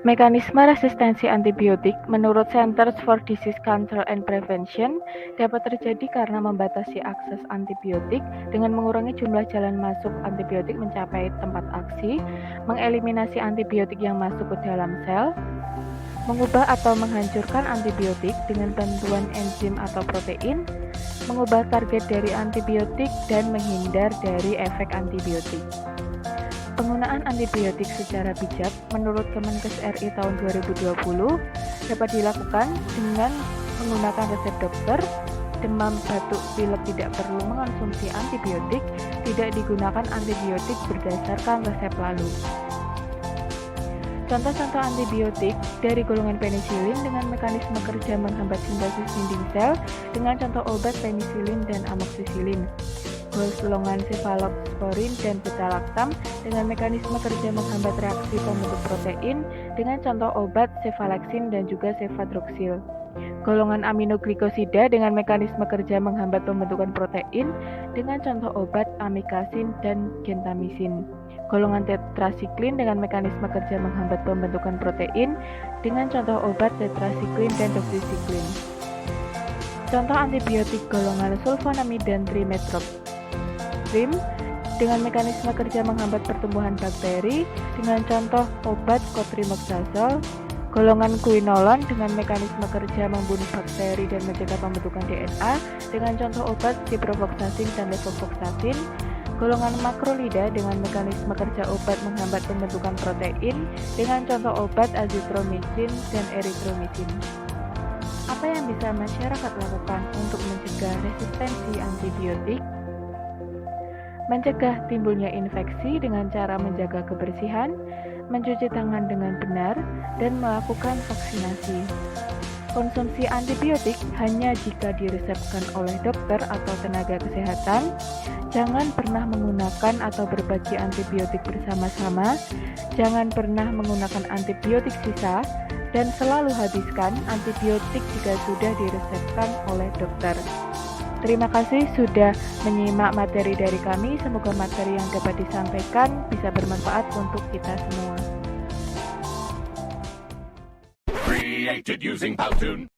Mekanisme resistensi antibiotik menurut Centers for Disease Control and Prevention dapat terjadi karena membatasi akses antibiotik dengan mengurangi jumlah jalan masuk antibiotik mencapai tempat aksi, mengeliminasi antibiotik yang masuk ke dalam sel, mengubah atau menghancurkan antibiotik dengan bantuan enzim atau protein, mengubah target dari antibiotik, dan menghindar dari efek antibiotik. Penggunaan antibiotik secara bijak menurut Kemenkes RI tahun 2020 dapat dilakukan dengan menggunakan resep dokter. Demam, batuk, pilek tidak perlu mengonsumsi antibiotik, tidak digunakan antibiotik berdasarkan resep lalu. Contoh-contoh antibiotik dari golongan penisilin dengan mekanisme kerja menghambat sintesis dinding sel dengan contoh obat penisilin dan amoksisilin. Golongan cefalosporin dan beta-lactam dengan mekanisme kerja menghambat reaksi pembentuk protein dengan contoh obat cefalexin dan juga cefadroxil. Golongan aminoglikosida dengan mekanisme kerja menghambat pembentukan protein dengan contoh obat amikasin dan gentamisin. Golongan tetrasiklin dengan mekanisme kerja menghambat pembentukan protein dengan contoh obat tetrasiklin dan doxycycline. Contoh antibiotik golongan sulfonamid dan trimethoprim dengan mekanisme kerja menghambat pertumbuhan bakteri dengan contoh obat cotrimoxazole. Golongan quinolone dengan mekanisme kerja membunuh bakteri dan mencegah pembentukan DNA dengan contoh obat ciprofloxacin dan levofloxacin. Golongan makrolida dengan mekanisme kerja obat menghambat pembentukan protein dengan contoh obat azithromycin dan erythromycin. Apa yang bisa masyarakat lakukan untuk mencegah resistensi antibiotik? Mencegah timbulnya infeksi dengan cara menjaga kebersihan, mencuci tangan dengan benar, dan melakukan vaksinasi. Konsumsi antibiotik hanya jika diresepkan oleh dokter atau tenaga kesehatan. Jangan pernah menggunakan atau berbagi antibiotik bersama-sama. Jangan pernah menggunakan antibiotik sisa, dan selalu habiskan antibiotik jika sudah diresepkan oleh dokter. Terima kasih sudah menyimak materi dari kami. Semoga materi yang dapat disampaikan bisa bermanfaat untuk kita semua. Created using Powtoon.